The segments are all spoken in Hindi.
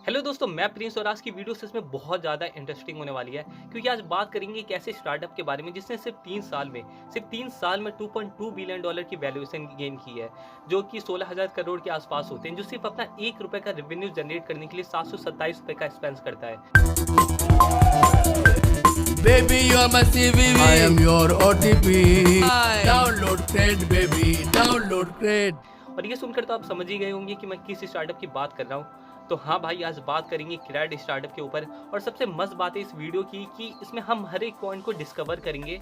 हेलो दोस्तों, मैं प्रिंस और आज की वीडियो सच में बहुत ज़्यादा इंटरेस्टिंग होने वाली है क्योंकि आज बात करेंगे एक ऐसे स्टार्टअप के बारे में जिसने सिर्फ 3 साल में 2.2 बिलियन डॉलर की वैल्यूएशन गेन की है, जो कि 16,000 करोड़ के आसपास होते हैं, जो सिर्फ अपना ₹1 का रेवेन्यू जनरेट करने के लिए ₹727 का एक्सपेंस करता है। Baby, you're my CVV. I am your OTP. Download Crate, baby. Download Crate. और ये सुनकर तो आप समझ ही गए होंगे कि मैं किस स्टार्टअप की बात कर रहा हूँ। तो हाँ भाई, आज बात करेंगे क्रेड स्टार्टअप के ऊपर। और सबसे मस्त बात है इस वीडियो की कि इसमें हम हर एक पॉइंट को डिस्कवर करेंगे,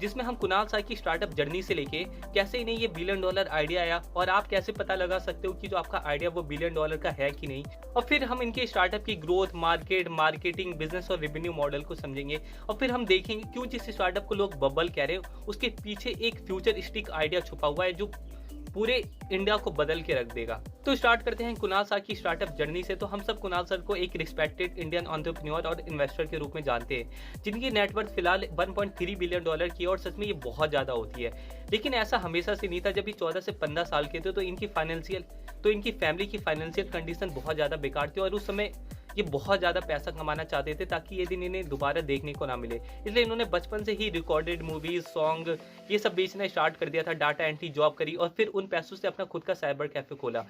जिसमें हम कुणाल साय की स्टार्टअप जर्नी से लेके कैसे इन्हें ये बिलियन डॉलर आइडिया आया और आप कैसे पता लगा सकते हो कि जो आपका आइडिया वो बिलियन डॉलर का है कि नहीं। और फिर हम इनके स्टार्टअप की ग्रोथ, मार्केटिंग, बिजनेस और रेवेन्यू मॉडल को समझेंगे। और फिर हम देखेंगे क्यों जिस स्टार्टअप को लोग बबल कह रहे हो उसके पीछे एक फ्यूचरिस्टिक आइडिया छुपा हुआ है जो पूरे इंडिया को बदल के रख देगा। तो स्टार्ट करते हैं कुणाल सर की स्टार्टअप जर्नी से। तो हम सब कुणाल सर को एक रिस्पेक्टेड इंडियन एंटरप्रेन्योर और इन्वेस्टर के रूप में जानते हैं, जिनकी नेटवर्थ फिलहाल 1.3 बिलियन डॉलर की है और सच में ये बहुत ज्यादा होती है। लेकिन ऐसा हमेशा से नहीं था। जब ये 14 से 15 साल के थे तो इनकी फैमिली की फाइनेंशियल कंडीशन बहुत ज्यादा बेकार थी और उस समय ये बहुत ज़्यादा पैसा कमाना चाहते थे ताकि ये दिन इन्हें दोबारा देखने को ना मिले। इसलिए इन्होंने बचपन से ही रिकॉर्डेड मूवीज, सॉन्ग ये सब बेचना स्टार्ट कर दिया था। डाटा एंट्री जॉब करी और फिर उन पैसों से अपना खुद का साइबर कैफे खोला,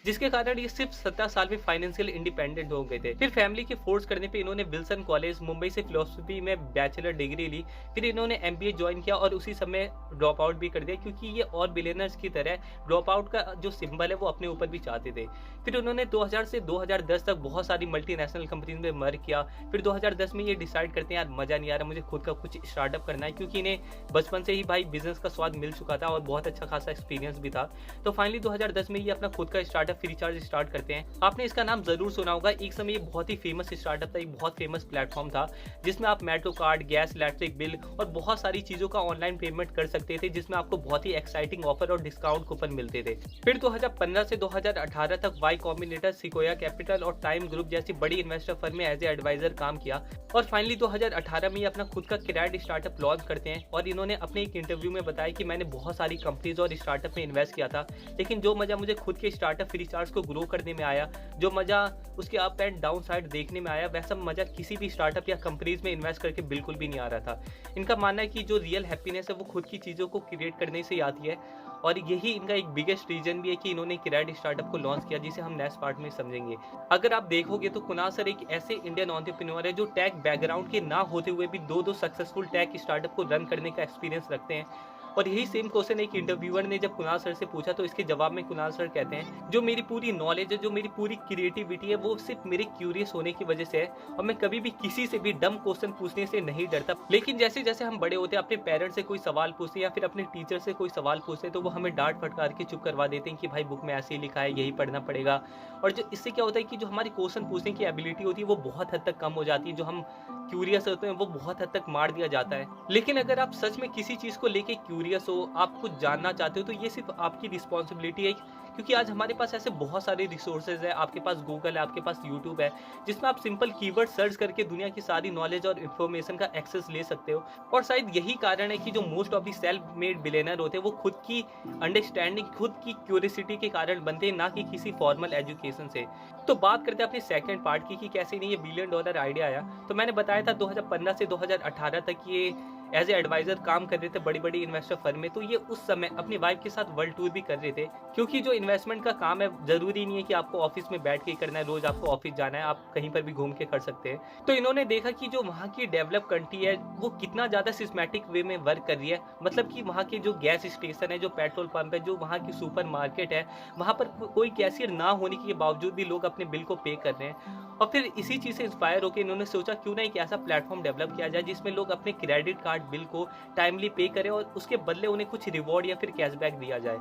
जिसके कारण ये सिर्फ 17 साल में फाइनेंशियल इंडिपेंडेंट हो गए थे। फिर फैमिली के फोर्स करने पे इन्होंने विल्सन कॉलेज मुंबई से फिलोसफी में बैचलर डिग्री ली। फिर इन्होंने एमबीए ज्वाइन किया और उसी समय ड्रॉप आउट भी कर दिया, क्योंकि ये और बिलियनर्स की तरह ड्रॉप आउट का जो सिंबल है वो अपने ऊपर भी चाहते थे। फिर उन्होंने 2000 से 2010 तक बहुत सारी मल्टीनेशनल कंपनीज में वर्क किया। फिर 2010 में ये डिसाइड करते हैं यार मजा नहीं आ रहा, मुझे खुद का कुछ स्टार्टअप करना है, क्योंकि इन्हें बचपन से ही भाई बिजनेस का स्वाद मिल चुका था और बहुत अच्छा खासा एक्सपीरियंस भी था। तो फाइनली 2010 में ये अपना खुद का स्टार्टअप फ्रीचार्ज स्टार्ट करते हैं। आपने इसका नाम जरूर सुना होगा। एक समय ये बहुत ही फेमस स्टार्टअप था, एक बहुत फेमस प्लेटफॉर्म था जिसमें आप metro card, gas, electric bill और बहुत सारी चीजों का ऑनलाइन पेमेंट कर सकते थे, जिसमें आपको बहुत ही एक्साइटिंग ऑफर और डिस्काउंट कूपन मिलते थे। फिर 2015 से 2018 तक वाई कॉम्बिनेटर, सिकोया कैपिटल और टाइम ग्रुप जैसी बड़ी इन्वेस्टर फर्म में एज ए एडवाइजर काम किया और फाइनली 2018 में ये अपना खुद का क्रेड स्टार्टअप लॉन्च करते हैं। और इन्होंने अपने एक इंटरव्यू में बताया कि मैंने बहुत सारी कंपनीज और स्टार्टअप में इन्वेस्ट किया था, लेकिन जो मजा मुझे खुद के स्टार्टअप फ्रीचार्ज को ग्रो करने में आया, जो मजा उसके अप एंड डाउन साइड देखने में आया, वैसा मजा किसी भी स्टार्टअप या कंपनीज में इन्वेस्ट करके बिल्कुल भी नहीं आ रहा था। इनका मानना है कि जो रियल हैप्पीनेस है वो खुद की चीजों को क्रिएट करने से आती है और यही इनका एक बिगेस्ट रीजन भी है कि इन्होंने क्रेड स्टार्टअप को लॉन्च किया, जिसे हम नेक्स्ट पार्ट में समझेंगे। अगर आप देखोगे तो कुणाल सर एक ऐसे इंडियन एंटरप्रेन्योर है जो टेक बैकग्राउंड के ना होते हुए भी दो सक्सेसफुल टेक स्टार्टअप को रन करने का एक्सपीरियंस रखते हैं। और यही सेम क्वेश्चन एक इंटरव्यूअर ने जब कुणाल सर से पूछा तो इसके जवाब में कुणाल सर कहते हैं, जो मेरी पूरी नॉलेज है, जो मेरी पूरी क्रिएटिविटी है, वो सिर्फ मेरे क्यूरियस होने की वजह से है और मैं कभी भी किसी से भी डम क्वेश्चन पूछने से नहीं डरता। लेकिन जैसे जैसे हम बड़े होते हैं, अपने पेरेंट्स से कोई सवाल पूछते हैं या फिर अपने टीचर से कोई सवाल पूछते हैं तो वो हमें डांट फटकार के चुप करवा देते हैं कि भाई बुक में ऐसे ही लिखा है, यही पढ़ना पड़ेगा। और जो इससे क्या होता है कि जो हमारी क्वेश्चन पूछने की एबिलिटी होती है वो बहुत हद तक कम हो जाती है। जो हम क्यूरियस होते हैं वो बहुत हद तक मार दिया जाता है। लेकिन अगर आप सच में किसी चीज को लेके क्यूरियस हो, आप कुछ जानना चाहते हो, तो ये सिर्फ आपकी रिस्पॉन्सिबिलिटी है, क्योंकि आज हमारे पास ऐसे बहुत सारे रिसोर्सेज है। आपके पास गूगल है, आपके पास यूट्यूब है, जिसमें आप सिंपल कीवर्ड सर्च करके दुनिया की सारी नॉलेज और इन्फॉर्मेशन का एक्सेस ले सकते हो। और शायद यही कारण है कि जो most of the self made billionaire होते हैं वो खुद की अंडरस्टैंडिंग, खुद की क्यूरियोसिटी के कारण बनते हैं, ना कि किसी फॉर्मल एजुकेशन से। तो बात करते हैं अपने सेकंड पार्ट की कि कैसे नहीं ये बिलियन डॉलर आइडिया आया। तो मैंने बताया था 2015 से 2018 तक ये एज ए एडवाइजर काम कर रहे थे बड़ी बड़ी इन्वेस्टर फर्म में। तो ये उस समय अपनी वाइफ के साथ वर्ल्ड टूर भी कर रहे थे, क्योंकि जो इन्वेस्टमेंट का काम है जरूरी नहीं है कि आपको ऑफिस में बैठ के करना है, रोज आपको ऑफिस जाना है, आप कहीं पर भी घूम के कर सकते हैं। तो इन्होंने देखा कि जो वहाँ की डेवलप कंट्री है वो कितना ज्यादा सिस्टमैटिक वे में वर्क कर रही है। मतलब कि वहाँ के जो गैस स्टेशन है, जो पेट्रोल पंप है, जो वहाँ की सुपर मार्केट है, वहाँ पर कोई कैशियर ना होने के बावजूद भी लोग अपने बिल को पे कर रहे हैं। और फिर इसी चीज से इंस्पायर होकर इन्होंने सोचा क्यों ना एक ऐसा प्लेटफॉर्म डेवलप किया जाए जिसमें लोग अपने क्रेडिट कार्ड बिल को टाइमली पे करें और उसके बदले उन्हें कुछ रिवॉर्ड या फिर कैशबैक दिया जाए।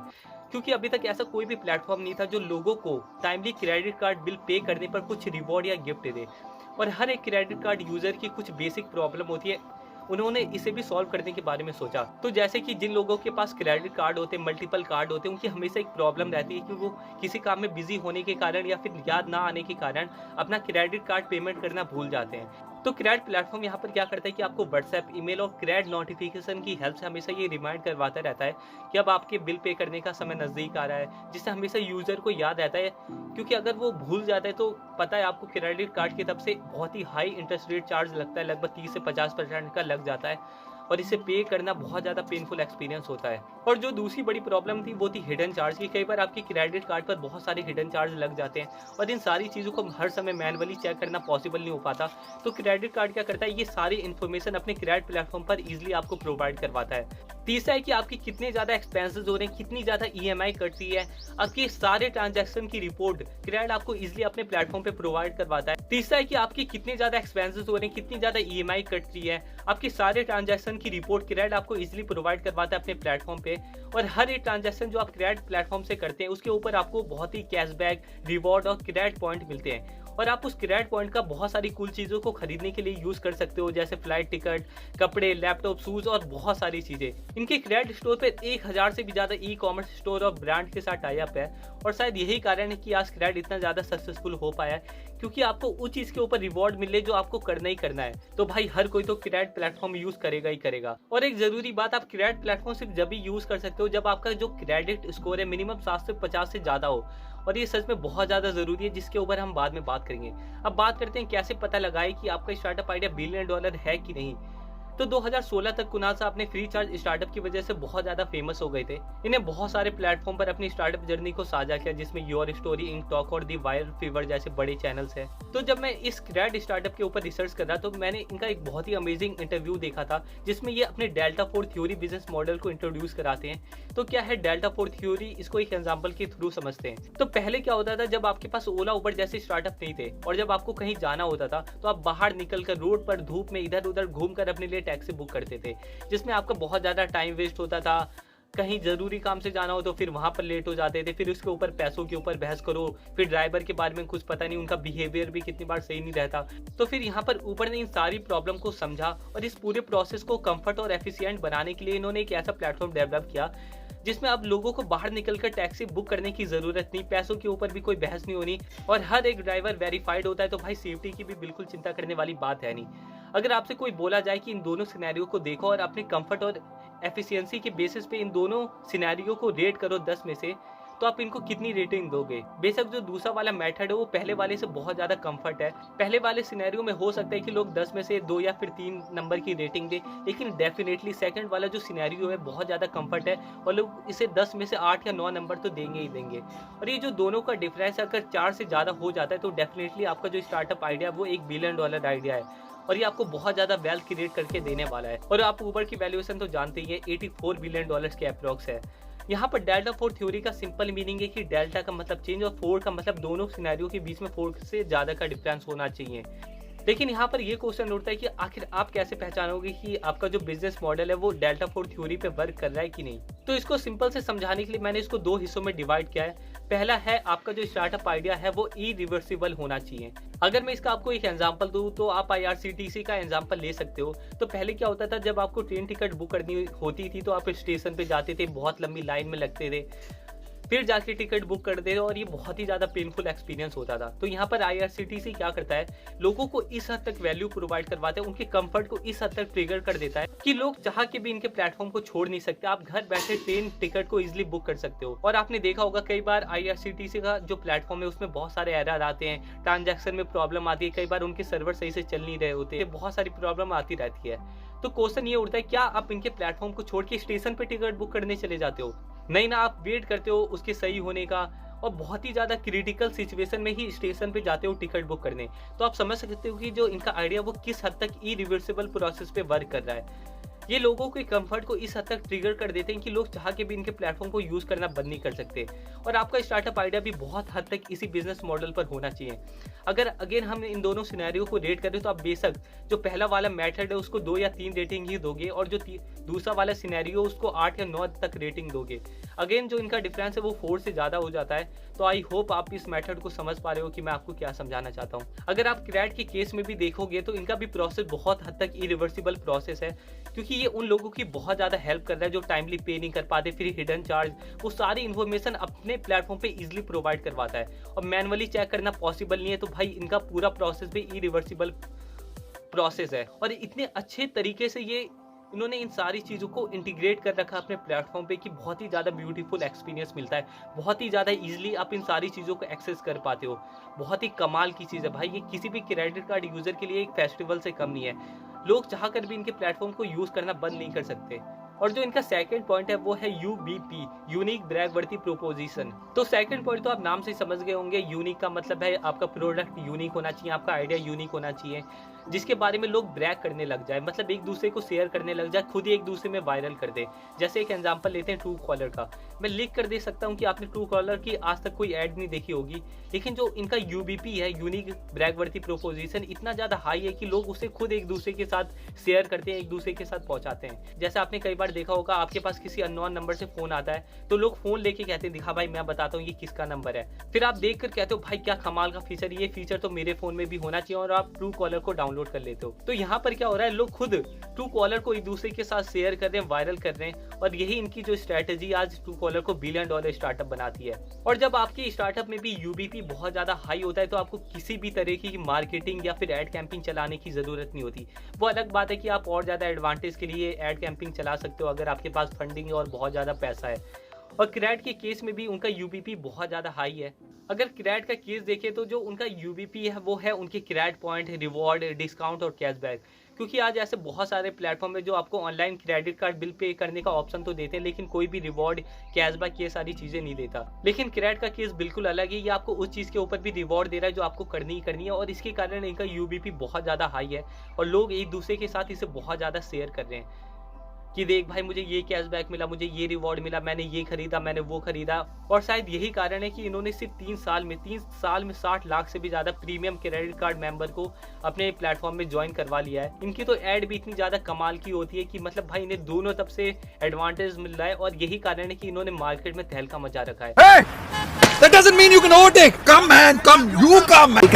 क्योंकि अभी तक ऐसा कोई भी प्लेटफॉर्म नहीं था जो लोगों को timely credit card bill pay करने पर कुछ रिवॉर्ड या गिफ्ट दे। और हर एक क्रेडिट कार्ड यूजर की कुछ बेसिक प्रॉब्लम होती है, उन्होंने इसे भी सॉल्व करने के बारे में सोचा। तो जैसे कि जिन लोगों के पास क्रेडिट कार्ड होते हैं, मल्टीपल कार्ड होते हैं, उनकी हमेशा एक प्रॉब्लम रहती है कि वो किसी काम में बिजी होने के कारण या फिर याद ना आने के कारण अपना क्रेडिट कार्ड पेमेंट करना भूल जाते हैं। तो क्रेड प्लेटफॉर्म यहाँ पर क्या करता है कि आपको व्हाट्सएप, ईमेल और क्रेड नोटिफिकेशन की हेल्प से हमेशा ये रिमाइंड करवाता रहता है कि अब आपके बिल पे करने का समय नज़दीक आ रहा है, जिससे हमेशा यूज़र को याद रहता है, क्योंकि अगर वो भूल जाता है तो पता है आपको क्रेडिट कार्ड की तरफ से बहुत ही हाई इंटरेस्ट रेट चार्ज लगता है, लगभग 30 से 50% का लग जाता है और इसे पे करना बहुत ज़्यादा पेनफुल एक्सपीरियंस होता है। और जो दूसरी बड़ी प्रॉब्लम थी वो थी हिडन चार्ज की। कई बार आपके क्रेडिट कार्ड पर बहुत सारे हिडन चार्ज लग जाते हैं और इन सारी चीज़ों को हर समय मैनुअली चेक करना पॉसिबल नहीं हो पाता। तो क्रेडिट कार्ड क्या करता है, ये सारी इन्फॉर्मेशन अपने क्रेडिट प्लेटफॉर्म पर ईजिली आपको प्रोवाइड करवाता है। तीसरा है कि आपकी कितने ज़्यादा एक्सपेंसेस हो रहे हैं, कितनी ज़्यादा EMI कट रही है, आपकी सारे ट्रांजैक्शन की रिपोर्ट क्रेडिट आपको इजीली अपने प्लेटफॉर्म पे प्रोवाइड करवाता है। तीसरा है कि आपकी कितने ज़्यादा एक्सपेंसेस हो रहे हैं, कितनी ज़्यादा EMI कट रही है, आपके सारे ट्रांजैक्शन की रिपोर्ट क्रेडिट आपको इजीली प्रोवाइड करवाता है अपने प्लेटफॉर्म पे। और हर एक ट्रांजैक्शन जो आप क्रेडिट प्लेटफॉर्म से करते हैं उसके ऊपर आपको बहुत ही कैशबैक, रिवॉर्ड और क्रेडिट पॉइंट मिलते हैं और आप उस क्रेडिट पॉइंट का बहुत सारी कूल चीज़ों को खरीदने के लिए यूज़ कर सकते हो, जैसे फ्लाइट टिकट, कपड़े, लैपटॉप, शूज़ और बहुत सारी चीज़ें। इनके क्रेडिट स्टोर पे 1000 से भी ज़्यादा ई-कॉमर्स स्टोर और ब्रांड के साथ टाई अप है और शायद यही कारण है कि आज क्रेडिट इतना ज़्यादा सक्सेसफुल हो पाया है, क्योंकि आपको उस चीज़ के ऊपर रिवॉर्ड मिले जो आपको करना ही करना है। तो भाई हर कोई तो क्रेडिट प्लेटफॉर्म यूज़ करेगा ही करेगा। और एक ज़रूरी बात, आप क्रेडिट प्लेटफॉर्म सिर्फ जब भी यूज़ कर सकते हो जब आपका जो क्रेडिट स्कोर है मिनिमम 7 से 50 से ज़्यादा हो, और ये सच में बहुत ज़्यादा ज़रूरी है, जिसके ऊपर हम बाद में बात करेंगे। अब बात करते हैं कैसे पता लगाए कि आपका स्टार्टअप आइडिया $1 बिलियन है कि नहीं। तो 2016 तक कुणाल साहब अपने फ्री चार्ज स्टार्टअप की वजह से बहुत ज्यादा फेमस हो गए थे। इन्हें बहुत सारे प्लेटफॉर्म पर अपनी स्टार्टअप जर्नी को साझा किया, जिसमें योर स्टोरी, इंक टॉक और दी वायरल फीवर जैसे बड़े चैनल्स हैं। तो जब मैं इस क्रेडिट स्टार्टअप के ऊपर रिसर्च कर रहा तो मैंने इनका एक बहुत ही अमेजिंग इंटरव्यू देखा था, जिसमें ये अपने डेल्टा 4 थ्योरी बिजनेस मॉडल को इंट्रोड्यूस कराते हैं। तो क्या है डेल्टा 4 थ्योरी, इसको एक एग्जाम्पल के थ्रू समझते हैं। तो पहले क्या होता था, जब आपके पास ओला उबर जैसे स्टार्टअप नहीं थे और जब आपको कहीं जाना होता था तो आप बाहर निकलकर रोड पर धूप में इधर उधर घूमकर अपने लिए टैक्सी बुक करते थे, जिसमें आपका बहुत ज्यादा टाइम वेस्ट होता था। कहीं जरूरी काम से जाना हो तो फिर वहां पर लेट हो जाते थे, फिर उसके ऊपर पैसों के ऊपर बहस करो, फिर ड्राइवर के बारे में कुछ पता नहीं, उनका बिहेवियर भी कितनी बार सही नहीं रहता। तो फिर यहाँ पर ऊबर ने इन सारी प्रॉब्लम को समझा और इस पूरे प्रोसेस को कंफर्ट और एफिशिएंट बनाने के लिए इन्होंने एक ऐसा प्लेटफॉर्म डेवलप किया जिसमें अब लोगों को बाहर निकलकर टैक्सी बुक करने की जरूरत नहीं, पैसों के ऊपर भी कोई बहस नहीं होनी और हर एक ड्राइवर वेरीफाइड होता है। तो भाई सेफ्टी की भी बिल्कुल चिंता करने वाली बात है नहीं। अगर आपसे कोई बोला जाए कि इन दोनों सिनेरियो को देखो और अपने कंफर्ट और एफिशिएंसी के बेसिस पे इन दोनों सिनेरियो को रेट करो 10 में से, तो आप इनको कितनी रेटिंग दोगे? बेशक जो दूसरा वाला मेथड है वो पहले वाले से बहुत ज्यादा कंफर्ट है। पहले वाले सिनेरियो में हो सकता है कि लोग 10 में से 2 या फिर 3 नंबर की रेटिंग दे, लेकिन डेफिनेटली सेकंड वाला जो सिनेरियो है बहुत ज्यादा कंफर्ट है और लोग इसे 10 में से 8 या 9 नंबर तो देंगे ही देंगे। और ये जो दोनों का डिफरेंस अगर 4 से ज्यादा हो जाता है तो डेफिनेटली आपका जो स्टार्टअप आइडिया है वो $1 बिलियन आइडिया है और ये आपको बहुत ज्यादा वेल्थ क्रिएट करके देने वाला है। और आप ऊबर की वैल्यूएशन तो जानते ही है, $84 बिलियन के अप्रोक्स है। यहाँ पर डेल्टा 4 थ्योरी का सिंपल मीनिंग है कि डेल्टा का मतलब चेंज और 4 का मतलब दोनों सिनेरियो के बीच में 4 से ज्यादा का डिफरेंस होना चाहिए। लेकिन यहाँ पर ये क्वेश्चन उठता है कि आखिर आप कैसे पहचानोगे कि आपका जो बिजनेस मॉडल है वो डेल्टा 4 थ्योरी पे वर्क कर रहा है कि नहीं। तो इसको सिंपल से समझाने के लिए मैंने इसको 2 हिस्सों में डिवाइड किया है। पहला है आपका जो स्टार्टअप आइडिया है वो इरिवर्सिबल होना चाहिए। अगर मैं इसका आपको एक एग्जांपल दूं तो आप IRCTC का एग्जांपल ले सकते हो। तो पहले क्या होता था, जब आपको ट्रेन टिकट बुक करनी होती थी तो आप स्टेशन पे जाते थे, बहुत लंबी लाइन में लगते थे, फिर जाके टिकट बुक कर दे और ये बहुत ही ज्यादा पेनफुल एक्सपीरियंस होता था। तो यहाँ पर IRCTC क्या करता है, लोगों को इस हद तक वैल्यू प्रोवाइड करवाता है, उनके कंफर्ट को इस हद तक ट्रिगर कर देता है कि लोग चाह के भी इनके प्लेटफॉर्म को छोड़ नहीं सकते। आप घर बैठे ट्रेन टिकट को इजिली बुक कर सकते हो। और आपने देखा होगा कई बार IRCTC का जो प्लेटफॉर्म है उसमें बहुत सारे एरर आते हैं, ट्रांजैक्शन में प्रॉब्लम आती है, कई बार उनके सर्वर सही से चल नहीं रहे होते, बहुत सारी प्रॉब्लम आती रहती है। तो क्वेश्चन ये उठता है, क्या आप इनके प्लेटफॉर्म को छोड़ के स्टेशन पे टिकट बुक करने चले जाते हो? नहीं ना, आप वेट करते हो उसके सही होने का और बहुत ही ज्यादा क्रिटिकल सिचुएशन में ही स्टेशन पे जाते हो टिकट बुक करने। तो आप समझ सकते हो कि जो इनका आइडिया वो किस हद तक इरिवर्सिबल प्रोसेस पे वर्क कर रहा है। ये लोगों के कंफर्ट को इस हद तक ट्रिगर कर देते हैं कि लोग चाह के भी इनके प्लेटफॉर्म को यूज करना बंद नहीं कर सकते। और आपका स्टार्टअप आइडिया भी बहुत हद तक इसी बिजनेस मॉडल पर होना चाहिए। अगर अगेन हम इन दोनों सिनेरियो को रेट करें तो आप बेशक जो पहला वाला मेथड है उसको 2 या 3 रेटिंग ही दोगे और जो दूसरा वाला सिनेरियो उसको 8 या 9 तक रेटिंग दोगे। अगेन जो इनका डिफरेंस है वो 4 से ज्यादा हो जाता है। तो आई होप आप इस मेथड को समझ पा रहे हो कि मैं आपको क्या समझाना चाहता हूँ। अगर आप क्रेडिट के केस में भी देखोगे तो इनका भी प्रोसेस बहुत हद तक इरिवर्सिबल प्रोसेस है, क्योंकि ये उन लोगों की बहुत ज्यादा हेल्प कर रहा है जो टाइमली पे नहीं कर पाते, फिर हिडन चार्ज, वो सारी इन्फॉर्मेशन अपने प्लेटफॉर्म पे इजीली प्रोवाइड करवाता है और मैनुअली चेक करना पॉसिबल नहीं है। तो भाई इनका पूरा प्रोसेस भी इरिवर्सिबल प्रोसेस है और इतने अच्छे तरीके से ये इन्होंने इन सारी चीज़ों को इंटीग्रेट कर रखा अपने प्लेटफॉर्म पे कि बहुत ही ज़्यादा ब्यूटीफुल एक्सपीरियंस मिलता है, बहुत ही ज़्यादा इजीली आप इन सारी चीज़ों को एक्सेस कर पाते हो। बहुत ही कमाल की चीज़ है भाई, ये किसी भी क्रेडिट कार्ड यूज़र के लिए एक फेस्टिवल से कम नहीं है। लोग चाह कर भी इनके प्लेटफॉर्म को यूज़ करना बंद नहीं कर सकते। और जो इनका सेकंड पॉइंट है वो है यूबीपी, यूनिक ब्रैग वर्दी प्रोपोजिशन। तो सेकंड पॉइंट तो आप नाम से समझ गए होंगे, यूनिक का मतलब है आपका प्रोडक्ट यूनिक होना चाहिए, आपका आइडिया यूनिक होना चाहिए, जिसके बारे में लोग ब्रैग करने लग जाए, मतलब एक दूसरे को शेयर करने लग जाए, खुद ही एक दूसरे में वायरल कर दे। जैसे एक एग्जांपल लेते हैं ट्रू कॉलर का। मैं लिख कर दे सकता हूँ कि आपने ट्रू कॉलर की आज तक कोई ऐड नहीं देखी होगी, लेकिन जो इनका यूबीपी है, यूनिक ब्रैग वर्दी प्रोपोजिशन, इतना ज्यादा हाई है कि लोग उसे खुद एक दूसरे के साथ शेयर करते हैं, एक दूसरे के साथ पहुंचाते हैं। जैसे आपने कई बार देखा होगा, आपके पास किसी अननोन नंबर से फोन आता है तो लोग फोन लेके कहते हैं दिखा भाई मैं बताता हूँ ये किसका नंबर है। फिर आप देख कर कहते हो भाई क्या कमाल का फीचर, ये फीचर तो मेरे फोन में भी होना चाहिए, और आप ट्रू कॉलर को डाउनलोड कर लेते हो। तो यहाँ पर क्या हो रहा है, लोग खुद ट्रू कॉलर को एक दूसरे के साथ शेयर कर रहे हैं, वायरल कर रहे हैं, और यही इनकी जो स्ट्रेटेजी आज ट्रू कॉलर को $1 बिलियन स्टार्टअप बनाती है। और जब आपकी स्टार्टअप में भी यूबीपी बहुत ज्यादा हाई होता है तो आपको किसी भी तरह की मार्केटिंग या फिर एड कैंपिंग चलाने की जरूरत नहीं होती। वो अलग बात है कि आप और ज्यादा एडवांटेज के लिए एड कैंपिंग चला सकते हो अगर आपके पास फंडिंग और बहुत ज्यादा पैसा है। और क्रेड के केस में भी उनका यूबीपी बहुत ज्यादा हाई है। अगर क्रेड का केस देखें तो जो उनका यूबीपी है वो है उनके क्रेड पॉइंट, रिवॉर्ड, डिस्काउंट और कैशबैक। क्योंकि आज ऐसे बहुत सारे प्लेटफॉर्म है जो आपको online credit card bill pay करने का ऑप्शन तो देते हैं, लेकिन कोई भी रिवॉर्ड, कैशबैक, ये सारी चीजें नहीं देता। लेकिन क्रेड का केस बिल्कुल अलग है, ये आपको उस चीज के ऊपर भी रिवॉर्ड दे रहा है जो आपको करनी ही करनी है, और इसके कारण इनका यूबीपी बहुत ज्यादा हाई है और लोग एक दूसरे के साथ इसे बहुत ज्यादा शेयर कर रहे हैं कि देख भाई मुझे ये कैशबैक मिला, मुझे ये रिवॉर्ड मिला, मैंने ये खरीदा, मैंने वो खरीदा। और शायद यही कारण है कि इन्होंने सिर्फ 3 साल में 60 लाख से भी ज्यादा प्रीमियम क्रेडिट कार्ड मेंबर को अपने प्लेटफॉर्म में ज्वाइन करवा लिया है। इनकी तो एड भी इतनी ज्यादा कमाल की होती है कि मतलब भाई इन्हें दोनों तरफ से एडवांटेज मिल रहा है, और यही कारण है कि इन्होंने मार्केट में तहलका मचा रखा है। Hey! That doesn't mean you can overtake. Come man, come. You come man.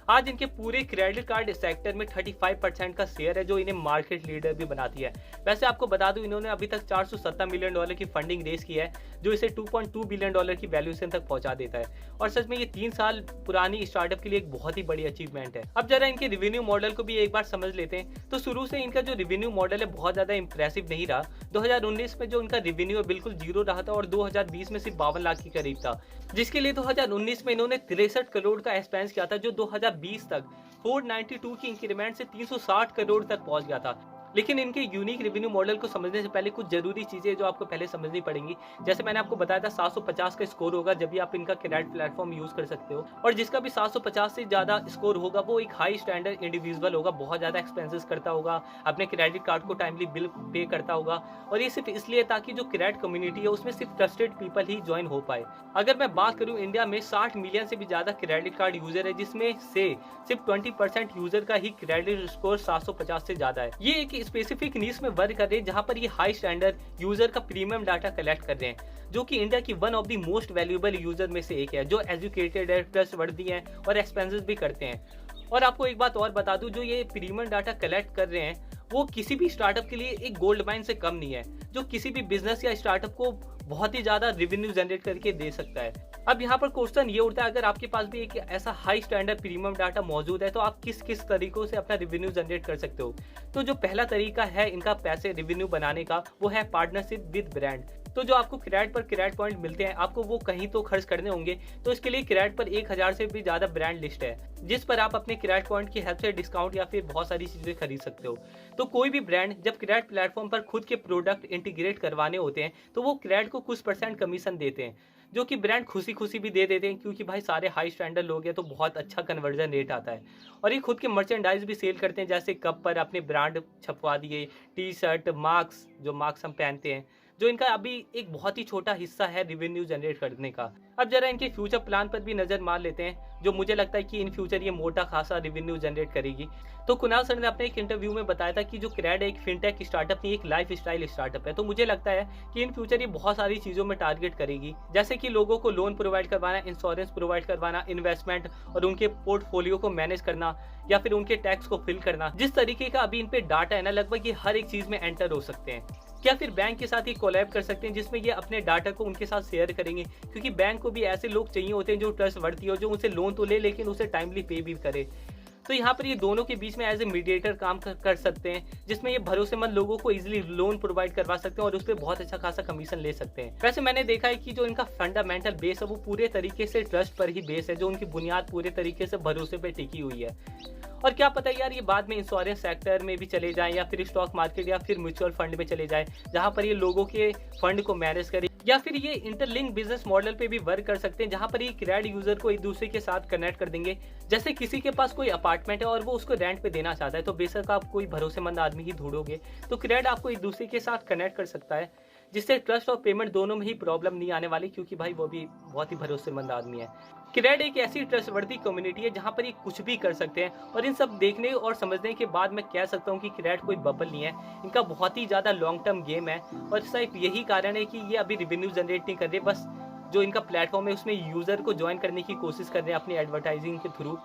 आज इनके पूरे क्रेडिट कार्ड सेक्टर में 35% का शेयर है, जो इन्हें मार्केट लीडर भी बनाती है। वैसे आपको बता दूं, इन्होंने अभी तक $470 मिलियन की फंडिंग रेस की है, जो इसे $2.2 बिलियन की वैल्यूएशन तक पहुंचा देता है। और सच में ये 3 साल पुरानी स्टार्टअप के लिए एक बहुत ही बड़ी अचीवमेंट है। अब जरा इनके रिवेन्यू मॉडल को भी एक बार समझ लेते हैं। तो शुरू से इनका जो रिवेन्यू मॉडल है बहुत ज्यादा इंप्रेसिव नहीं रहा। 2019 में जो इनका रिवेन्यू बिल्कुल जीरो रहा था, और 2020 में सिर्फ 52 लाख के करीब था, जिसके लिए 2019 में इन्होंने 63 करोड़ का एक्सपेंस किया था, जो 2020 तक 492 की इंक्रीमेंट से 360 करोड़ तक पहुंच गया था। लेकिन इनके यूनिक रेवेन्यू मॉडल को समझने से पहले कुछ जरूरी चीजें जो आपको पहले समझनी पड़ेंगी। जैसे मैंने आपको बताया था 750 का स्कोर होगा जब भी आप इनका क्रेडिट प्लेटफॉर्म यूज कर सकते हो, और जिसका भी 750 से ज्यादा स्कोर होगा वो एक हाई स्टैंडर्ड इंडिविजुअल होगा, बहुत ज्यादा एक्सपेंसेस करता होगा, अपने क्रेडिट कार्ड को टाइमली बिल पे करता होगा। और ये सिर्फ इसलिए ताकि जो क्रेडिट कम्युनिटी है उसमें सिर्फ ट्रस्टेड पीपल ही ज्वाइन हो पाए। अगर मैं बात करूं, इंडिया में 60 मिलियन से भी ज्यादा क्रेडिट कार्ड यूजर है, जिसमें से सिर्फ 20% यूजर का ही क्रेडिट स्कोर 750 से ज्यादा है। ये एक स्पेसिफिक नीश में वर्क कर रहे हैं जहां पर ये हाई स्टैंडर्ड यूजर का प्रीमियम डाटा कलेक्ट कर रहे हैं, जो कि इंडिया की one of the most valuable user में से एक है, जो एजुकेटेड है, ट्रस्टवर्दी है और एक्सपेंसेस भी करते हैं। और आपको एक बात और बता दूं, जो ये प्रीमियम डाटा कलेक्ट कर रहे हैं वो किसी भी स्टार्टअप के लिए एक गोल्ड माइन से कम नहीं है, जो किसी भी बिजनेस या स्टार्टअप को बहुत ही ज्यादा रेवेन्यू जनरेट करके दे सकता है। अब यहाँ पर क्वेश्चन ये उठता है, अगर आपके पास भी एक ऐसा हाई स्टैंडर्ड प्रीमियम डाटा मौजूद है तो आप किस किस तरीकों से अपना रेवेन्यू जनरेट कर सकते हो। तो जो पहला तरीका है इनका पैसे रेवेन्यू बनाने का, वो है पार्टनरशिप विद ब्रांड। तो जो आपको क्रेडिट पर क्रेडिट पॉइंट मिलते हैं, आपको वो कहीं तो खर्च करने होंगे, तो इसके लिए क्रेडिट पर 1000 से भी ज्यादा ब्रांड लिस्ट है, जिस पर आप अपने क्रेडिट पॉइंट की हेल्प से डिस्काउंट या फिर बहुत सारी चीजें खरीद सकते हो। तो कोई भी ब्रांड जब क्रेडिट प्लेटफॉर्म पर खुद के प्रोडक्ट इंटीग्रेट करवाने होते हैं तो वो क्रेडिट को कुछ % कमीशन देते हैं, जो कि ब्रांड खुशी खुशी भी दे देते हैं, क्योंकि भाई सारे हाई स्टैंडर्ड लोग हैं तो बहुत अच्छा कन्वर्जन रेट आता है। और ये खुद के मर्चेंडाइज भी सेल करते हैं, जैसे कप पर अपने ब्रांड छपवा दिए, टी शर्ट, मार्क्स, जो मार्क्स हम पहनते हैं, जो इनका अभी एक बहुत ही छोटा हिस्सा है रेवेन्यू जनरेट करने का। अब जरा इनके फ्यूचर प्लान पर भी नजर मार लेते हैं, जो मुझे लगता है कि इन फ्यूचर ये मोटा खासा रेवेन्यू जनरेट करेगी। तो कुणाल सर ने अपने एक इंटरव्यू में बताया था कि जो क्रेड एक फिनटेक स्टार्टअप नहीं, एक लाइफ स्टाइल स्टार्टअप है। तो मुझे लगता है कि इन फ्यूचर ये बहुत सारी चीजों में टारगेट करेगी, जैसे कि लोगों को लोन प्रोवाइड करवाना, इंश्योरेंस प्रोवाइड करवाना, इन्वेस्टमेंट और उनके पोर्टफोलियो को मैनेज करना, या फिर उनके टैक्स को फिल करना। जिस तरीके का अभी इन पे डाटा है ना, लगभग ये हर एक चीज में एंटर हो सकते हैं। क्या फिर बैंक के साथ ही कोलैब कर सकते हैं जिसमें ये अपने डाटा को उनके साथ शेयर करेंगे, क्योंकि बैंक को भी ऐसे लोग चाहिए होते हैं जो ट्रस्ट वर्दी हो, जो उनसे लोन तो ले लेकिन उसे टाइमली पे भी करे। तो यहाँ पर ये दोनों के बीच में एज ए मीडिएटर काम कर सकते हैं, जिसमें ये भरोसेमंद लोगों को इजीली लोन प्रोवाइड करवा सकते हैं और उस पर बहुत अच्छा खासा कमीशन ले सकते हैं। वैसे मैंने देखा है कि जो इनका फंडामेंटल बेस है वो पूरे तरीके से ट्रस्ट पर ही बेस है, जो उनकी बुनियाद पूरे तरीके से भरोसे पर टिकी हुई है। और क्या पता यार ये बाद में इंश्योरेंस सेक्टर में भी चले जाएं या फिर स्टॉक मार्केट या फिर म्यूचुअल फंड में चले जाएं, जहां पर ये लोगों के फंड को मैनेज करे, या फिर ये इंटरलिंक बिजनेस मॉडल पे भी वर्क कर सकते हैं, जहां पर ये क्रेड यूजर को एक दूसरे के साथ कनेक्ट कर देंगे। जैसे किसी के पास कोई अपार्टमेंट है और वो उसको रेंट पे देना चाहता है, तो बेशक आप कोई भरोसेमंद आदमी ही ढूंढोगे, तो क्रेड आपको एक दूसरे के साथ कनेक्ट कर सकता है, जिससे ट्रस्ट और पेमेंट दोनों में ही प्रॉब्लम नहीं आने वाली, क्योंकि भाई वो भी बहुत ही भरोसेमंद आदमी है। क्रेड एक ऐसी ट्रस्टवर्दी कम्युनिटी है जहां पर ये कुछ भी कर सकते हैं, और इन सब देखने और समझने के बाद मैं कह सकता हूं कि क्रेड कोई बबल नहीं है, इनका बहुत ही ज्यादा लॉन्ग टर्म गेम है। और सिर्फ यही कारण है कि ये अभी रेवेन्यू जनरेट नहीं कर रहे, बस जो इनका प्लेटफॉर्म है उसमें यूजर को ज्वाइन करने की कोशिश कर रहे हैं अपनी एडवर्टाइजिंग के through.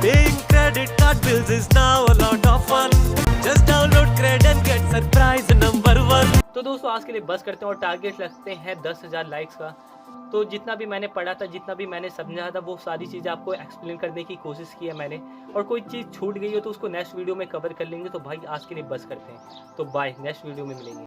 Paying credit card bills is now a lot of fun. Just download Cred and get surprise number 1. तो दोस्तों आज के लिए बस करते हैं और टारगेट रखते हैं 10,000 लाइक्स का। तो जितना भी मैंने पढ़ा था, जितना भी मैंने समझा था, वो सारी चीज़ें आपको एक्सप्लेन करने की कोशिश की है मैंने, और कोई चीज़ छूट गई हो तो उसको नेक्स्ट वीडियो में कवर कर लेंगे। तो भाई आज के लिए बस करते हैं, तो बाय, नेक्स्ट वीडियो में मिलेंगे।